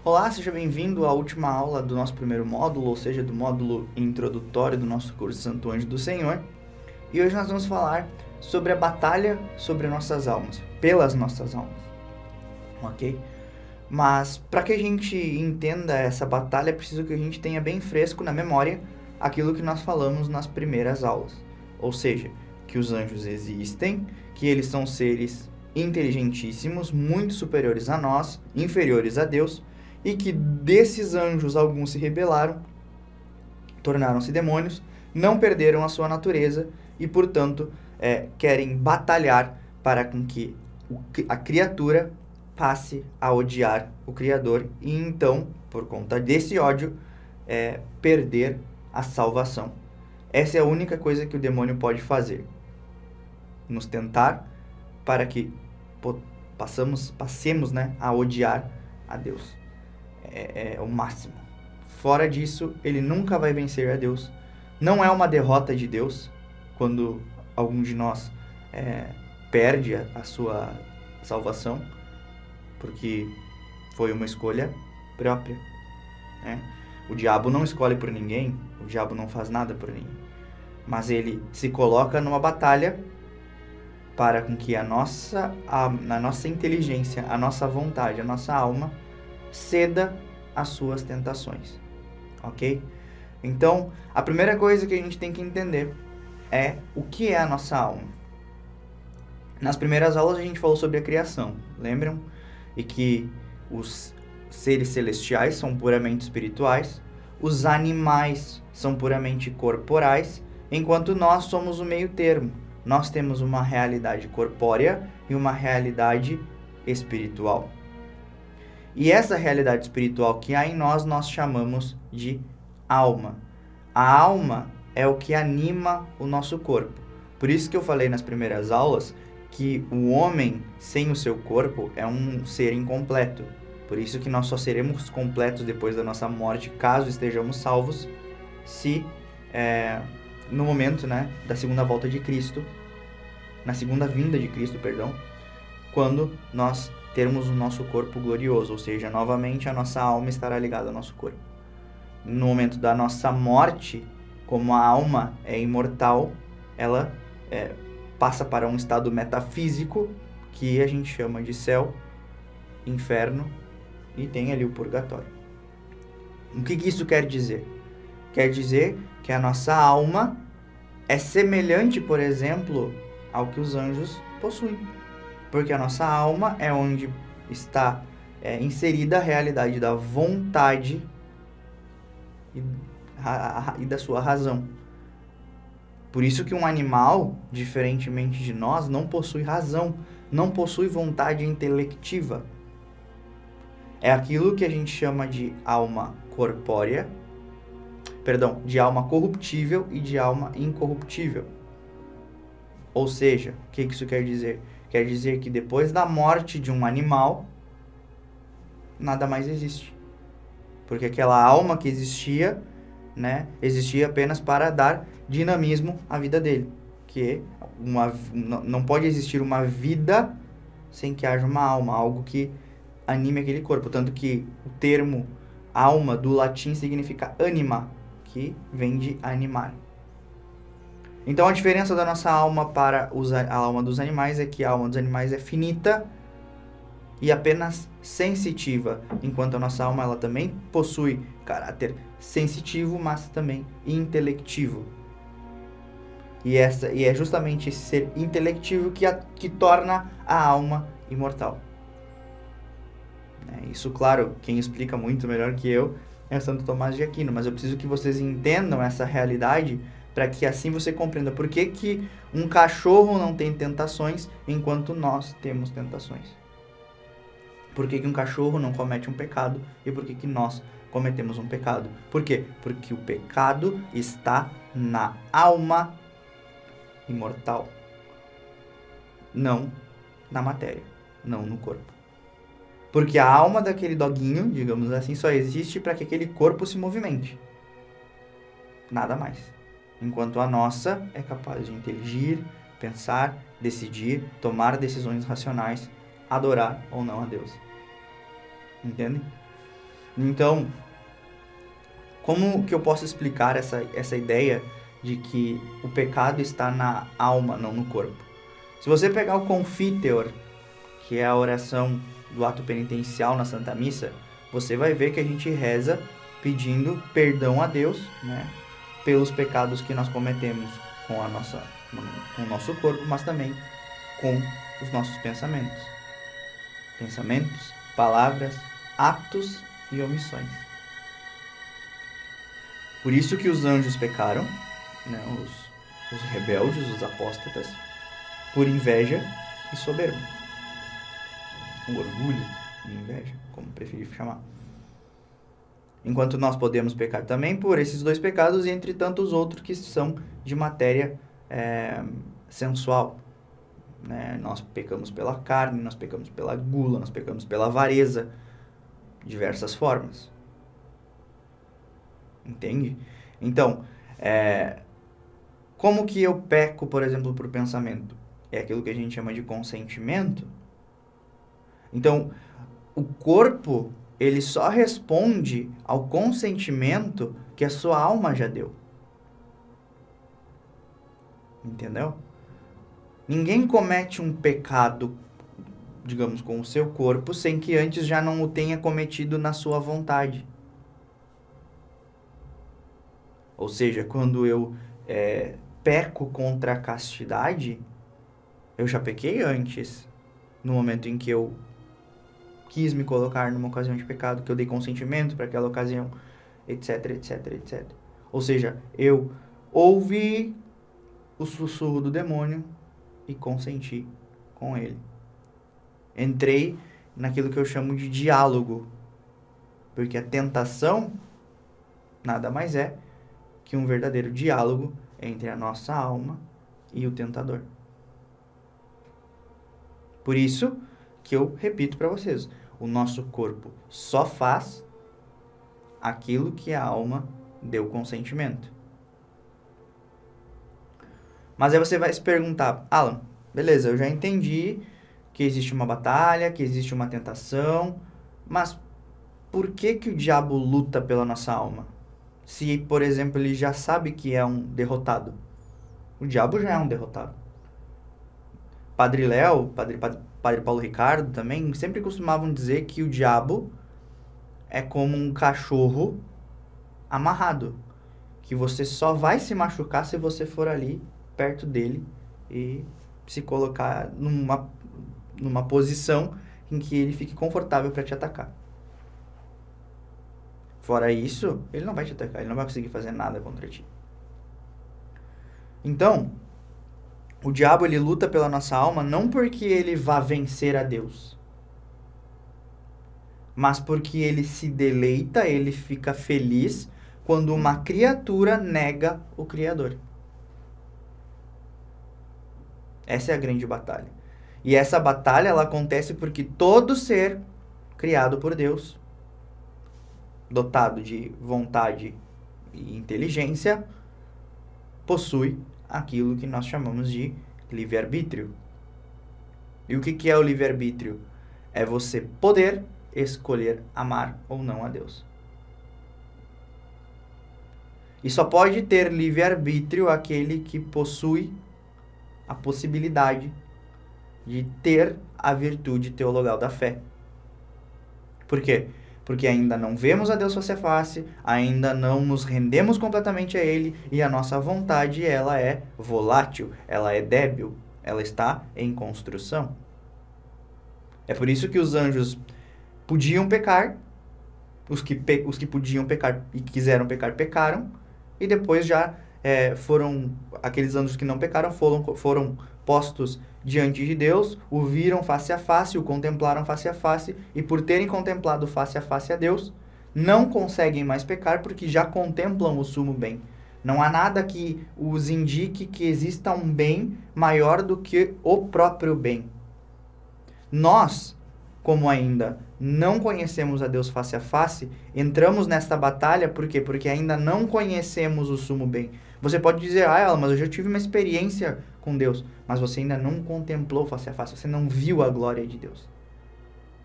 Olá, seja bem-vindo à última aula do nosso primeiro módulo, ou seja, do módulo introdutório do nosso curso Santo Anjo do Senhor. E hoje nós vamos falar sobre a batalha sobre nossas almas, pelas nossas almas, ok? Mas para que a gente entenda essa batalha, é preciso que a gente tenha bem fresco na memória aquilo que nós falamos nas primeiras aulas. Ou seja, que os anjos existem, que eles são seres inteligentíssimos, muito superiores a nós, inferiores a Deus, e que desses anjos alguns se rebelaram, tornaram-se demônios, não perderam a sua natureza e, portanto, querem batalhar para com que a criatura passe a odiar o Criador e então, por conta desse ódio, perder a salvação. Essa é a única coisa que o demônio pode fazer. Nos tentar para que passemos a odiar a Deus. É o máximo. Fora disso, ele nunca vai vencer a Deus. Não é uma derrota de Deus quando algum de nós perde a sua salvação, porque foi uma escolha própria. O diabo não escolhe por ninguém, o diabo não faz nada por ninguém, mas ele se coloca numa batalha para com que a nossa inteligência, a nossa vontade, a nossa alma ceda às suas tentações, ok? Então, a primeira coisa que a gente tem que entender é o que é a nossa alma. Nas primeiras aulas a gente falou sobre a criação, lembram? E que os seres celestiais são puramente espirituais, os animais são puramente corporais, enquanto nós somos o meio termo. Nós temos uma realidade corpórea e uma realidade espiritual. E essa realidade espiritual que há em nós, nós chamamos de alma. A alma é o que anima o nosso corpo. Por isso que eu falei nas primeiras aulas que o homem sem o seu corpo é um ser incompleto. Por isso que nós só seremos completos depois da nossa morte, caso estejamos salvos, se no momento da segunda volta de Cristo, na segunda vinda de Cristo, quando nós termos o nosso corpo glorioso, ou seja, novamente a nossa alma estará ligada ao nosso corpo. No momento da nossa morte, como a alma é imortal, ela passa para um estado metafísico que a gente chama de céu, inferno e tem ali o purgatório. O que isso quer dizer? Quer dizer que a nossa alma é semelhante, por exemplo, ao que os anjos possuem. Porque a nossa alma é onde está inserida a realidade da vontade e da sua razão. Por isso que um animal, diferentemente de nós, não possui razão, não possui vontade intelectiva. É aquilo que a gente chama de alma corpórea, de alma corruptível e de alma incorruptível. Ou seja, o que isso quer dizer? Quer dizer que depois da morte de um animal, nada mais existe. Porque aquela alma que existia, existia apenas para dar dinamismo à vida dele. Que não pode existir uma vida sem que haja uma alma, algo que anime aquele corpo. Tanto que o termo alma do latim significa anima, que vem de animar. Então, a diferença da nossa alma para a alma dos animais é que a alma dos animais é finita e apenas sensitiva, enquanto a nossa alma ela também possui caráter sensitivo, mas também intelectivo. E é justamente esse ser intelectivo que torna a alma imortal. Isso, claro, quem explica muito melhor que eu é Santo Tomás de Aquino, mas eu preciso que vocês entendam essa realidade para que assim você compreenda por que um cachorro não tem tentações enquanto nós temos tentações. Por que um cachorro não comete um pecado e por que nós cometemos um pecado? Por quê? Porque o pecado está na alma imortal, não na matéria, não no corpo. Porque a alma daquele doguinho, digamos assim, só existe para que aquele corpo se movimente. Nada mais. Enquanto a nossa é capaz de inteligir, pensar, decidir, tomar decisões racionais, adorar ou não a Deus. Entendem? Então, como que eu posso explicar essa ideia de que o pecado está na alma, não no corpo? Se você pegar o Confiteor, que é a oração do ato penitencial na Santa Missa, você vai ver que a gente reza pedindo perdão a Deus, né, pelos pecados que nós cometemos com o nosso corpo, mas também com os nossos pensamentos. Pensamentos, palavras, atos e omissões. Por isso que os anjos pecaram, né, os rebeldes, os apóstatas, por inveja e soberba. O orgulho e inveja, como preferir chamar. Enquanto nós podemos pecar também por esses dois pecados e entre tantos outros que são de matéria sensual. Né? Nós pecamos pela carne, nós pecamos pela gula, nós pecamos pela avareza, diversas formas. Entende? Então, como que eu peco, por exemplo, por pensamento? É aquilo que a gente chama de consentimento. Então, o corpo, ele só responde ao consentimento que a sua alma já deu. Entendeu? Ninguém comete um pecado, digamos, com o seu corpo, sem que antes já não o tenha cometido na sua vontade. Ou seja, quando eu peco contra a castidade, eu já pequei antes, no momento em que eu quis me colocar numa ocasião de pecado, que eu dei consentimento para aquela ocasião, etc, etc, etc. Ou seja, eu ouvi o sussurro do demônio e consenti com ele. Entrei naquilo que eu chamo de diálogo, porque a tentação nada mais é que um verdadeiro diálogo entre a nossa alma e o tentador. Por isso que eu repito para vocês, o nosso corpo só faz aquilo que a alma deu consentimento. Mas aí você vai se perguntar, Alan, beleza, eu já entendi que existe uma batalha, que existe uma tentação, mas por que o diabo luta pela nossa alma? Se, por exemplo, ele já sabe que é um derrotado. O diabo já é um derrotado. Padre Léo, Padre Paulo Ricardo também, sempre costumavam dizer que o diabo é como um cachorro amarrado. Que você só vai se machucar se você for ali perto dele e se colocar numa posição em que ele fique confortável para te atacar. Fora isso, ele não vai te atacar, ele não vai conseguir fazer nada contra ti. Então, o diabo ele luta pela nossa alma não porque ele vá vencer a Deus, mas porque ele se deleita, ele fica feliz quando uma criatura nega o Criador. Essa é a grande batalha. E essa batalha ela acontece porque todo ser criado por Deus, dotado de vontade e inteligência, possui aquilo que nós chamamos de livre-arbítrio. E o que é o livre-arbítrio? É você poder escolher amar ou não a Deus. E só pode ter livre-arbítrio aquele que possui a possibilidade de ter a virtude teologal da fé. Por quê? Porque ainda não vemos a Deus face a face, ainda não nos rendemos completamente a Ele, e a nossa vontade, ela é volátil, ela é débil, ela está em construção. É por isso que os anjos podiam pecar, os que podiam pecar e quiseram pecar, pecaram, e depois já aqueles anjos que não pecaram foram postos diante de Deus, o viram face a face, o contemplaram face a face, e por terem contemplado face a Deus, não conseguem mais pecar porque já contemplam o sumo bem. Não há nada que os indique que exista um bem maior do que o próprio bem. Nós, como ainda não conhecemos a Deus face a face, entramos nesta batalha, por quê? Porque ainda não conhecemos o sumo bem. Você pode dizer, mas eu já tive uma experiência com Deus, mas você ainda não contemplou face a face, você não viu a glória de Deus.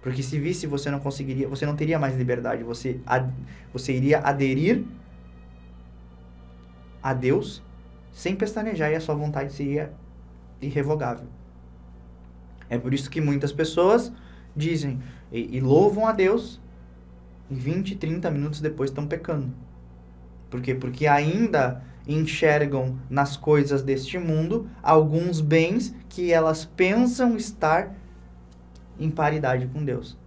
Porque se visse, você não conseguiria, você não teria mais liberdade. Você iria aderir a Deus sem pestanejar e a sua vontade seria irrevogável. É por isso que muitas pessoas dizem e louvam a Deus e 20, 30 minutos depois estão pecando. Por quê? Porque ainda enxergam nas coisas deste mundo alguns bens que elas pensam estar em paridade com Deus.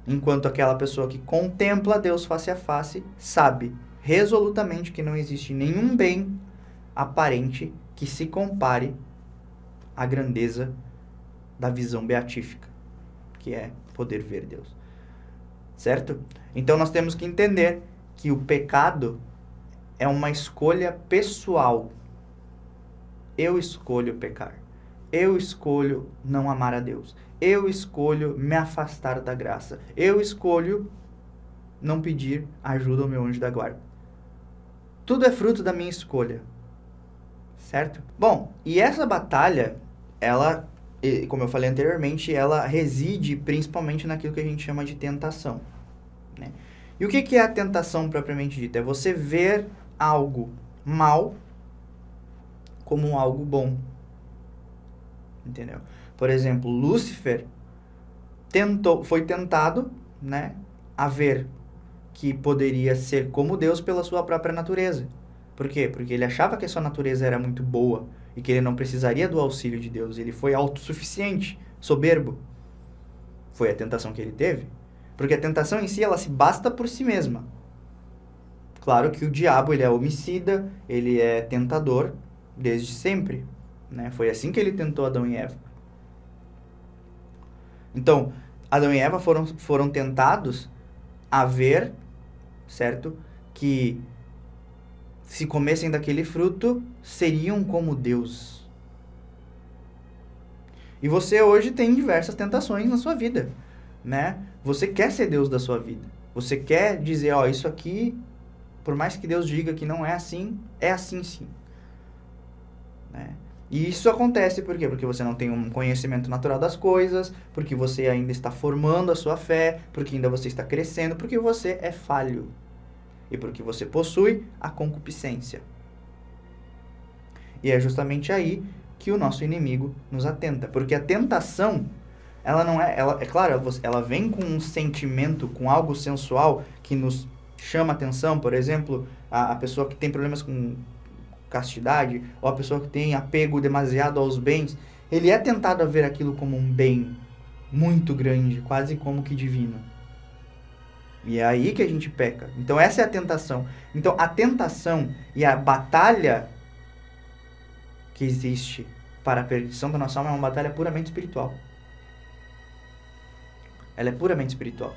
Enquanto aquela pessoa que contempla Deus face a face sabe resolutamente que não existe nenhum bem aparente que se compare à grandeza da visão beatífica, que é poder ver Deus. Certo? Então nós temos que entender que o pecado é uma escolha pessoal. Eu escolho pecar. Eu escolho não amar a Deus. Eu escolho me afastar da graça. Eu escolho não pedir ajuda ao meu anjo da guarda. Tudo é fruto da minha escolha. Certo? Bom, e essa batalha, ela, como eu falei anteriormente, ela reside principalmente naquilo que a gente chama de tentação. Né? E o que é a tentação propriamente dita? É você ver algo mal como algo bom. Entendeu? Por exemplo, Lúcifer foi tentado, né, a ver que poderia ser como Deus pela sua própria natureza. Por quê? Porque ele achava que a sua natureza era muito boa e que ele não precisaria do auxílio de Deus. Ele foi autossuficiente, soberbo. Foi a tentação que ele teve. Porque a tentação em si, ela se basta por si mesma. Claro que o diabo, ele é homicida, ele é tentador desde sempre. Né? Foi assim que ele tentou Adão e Eva. Então, Adão e Eva foram tentados a ver, certo? Que se comessem daquele fruto, seriam como Deus. E você hoje tem diversas tentações na sua vida, né? Você quer ser Deus da sua vida. Você quer dizer, ó, isso aqui, por mais que Deus diga que não é assim sim. Né? E isso acontece por quê? Porque você não tem um conhecimento natural das coisas, porque você ainda está formando a sua fé, porque ainda você está crescendo, porque você é falho. E porque você possui a concupiscência. E é justamente aí que o nosso inimigo nos atenta. Porque a tentação, ela não é... é claro, ela vem com um sentimento, com algo sensual que nos chama atenção. Por exemplo, a pessoa que tem problemas com castidade, ou a pessoa que tem apego demasiado aos bens, ele é tentado a ver aquilo como um bem muito grande, quase como que divino. E é aí que a gente peca. Então essa é a tentação. Então a tentação e a batalha que existe para a perdição da nossa alma é uma batalha puramente espiritual. Ela é puramente espiritual.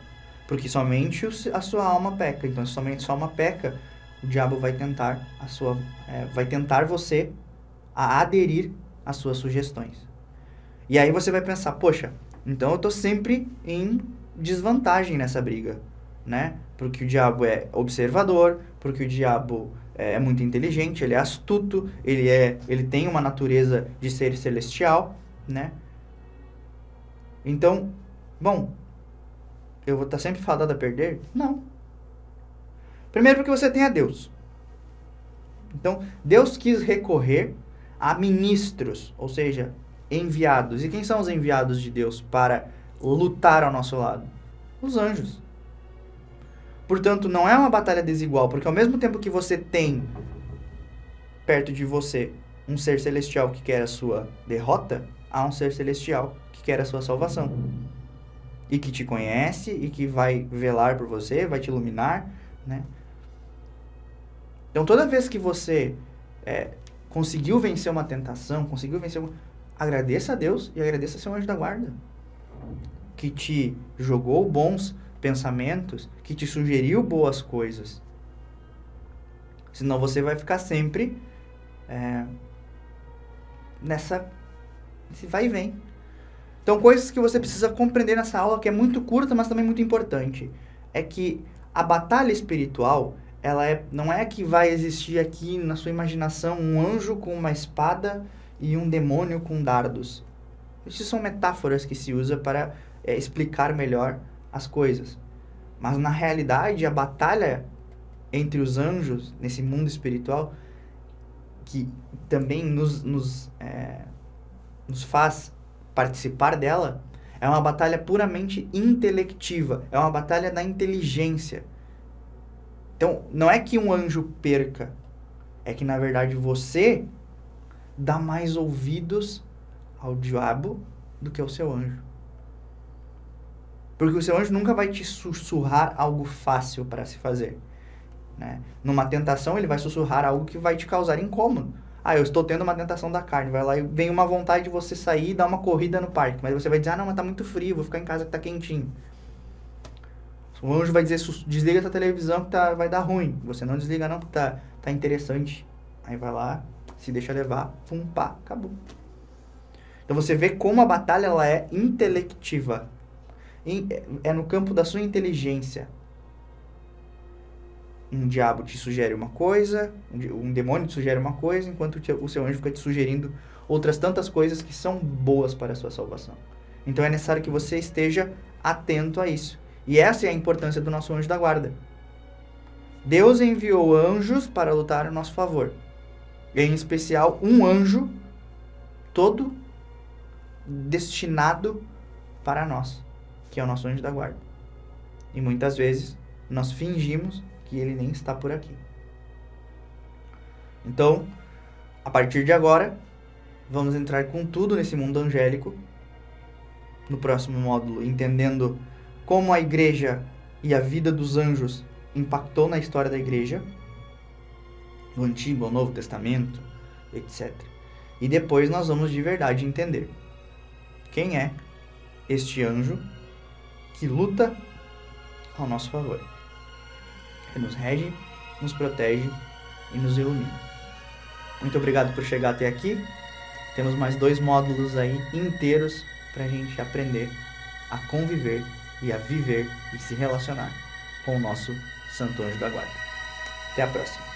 Porque somente a sua alma peca. Então somente a sua alma peca, o diabo vai tentar vai tentar você a aderir às suas sugestões. E aí você vai pensar, poxa, então eu estou sempre em desvantagem nessa briga. Né? Porque o diabo é observador, porque o diabo é muito inteligente, ele é astuto, ele tem uma natureza de ser celestial, né? Então, bom, eu vou estar sempre fadado a perder? Não. Primeiro porque você tem a Deus. Então, Deus quis recorrer a ministros, ou seja, enviados. E quem são os enviados de Deus para lutar ao nosso lado? Os anjos. Portanto, não é uma batalha desigual, porque ao mesmo tempo que você tem perto de você um ser celestial que quer a sua derrota, há um ser celestial que quer a sua salvação. E que te conhece, e que vai velar por você, vai te iluminar, né? Então, toda vez que você conseguiu vencer uma tentação, agradeça a Deus e agradeça a seu anjo da guarda, que te jogou bons pensamentos, que te sugeriu boas coisas. Senão você vai ficar sempre nesse vai e vem. Então, coisas que você precisa compreender nessa aula, que é muito curta, mas também muito importante, é que a batalha espiritual, não é que vai existir aqui na sua imaginação um anjo com uma espada e um demônio com dardos. Isso são metáforas que se usa para explicar melhor as coisas. Mas na realidade, a batalha entre os anjos, nesse mundo espiritual, que também nos faz participar dela, é uma batalha puramente intelectiva, é uma batalha da inteligência. Então, não é que um anjo perca, é que na verdade você dá mais ouvidos ao diabo do que ao seu anjo. Porque o seu anjo nunca vai te sussurrar algo fácil para se fazer, né? Numa tentação, ele vai sussurrar algo que vai te causar incômodo. Ah, eu estou tendo uma tentação da carne. Vai lá e vem uma vontade de você sair e dar uma corrida no parque. Mas você vai dizer, não, mas tá muito frio, vou ficar em casa que tá quentinho. O anjo vai dizer, desliga essa televisão que vai dar ruim. Você não desliga não, porque tá interessante. Aí vai lá, se deixa levar, pum, pá, acabou. Então você vê como a batalha ela é intelectiva. É no campo da sua inteligência. Um diabo te sugere uma coisa, um demônio te sugere uma coisa, enquanto o seu anjo fica te sugerindo outras tantas coisas que são boas para a sua salvação. Então é necessário que você esteja atento a isso. E essa é a importância do nosso anjo da guarda. Deus enviou anjos para lutar a nosso favor. Em especial, um anjo todo destinado para nós, que é o nosso anjo da guarda. E muitas vezes nós fingimos que ele nem está por aqui. Então, a partir de agora, vamos entrar com tudo nesse mundo angélico. No próximo módulo, entendendo como a igreja e a vida dos anjos impactou na história da igreja, no Antigo, no Novo Testamento, etc. E depois nós vamos de verdade entender quem é este anjo que luta ao nosso favor, que nos rege, nos protege e nos ilumina. Muito obrigado por chegar até aqui. Temos mais 2 módulos aí inteiros para a gente aprender a conviver e a viver e se relacionar com o nosso Santo Anjo da Guarda. Até a próxima.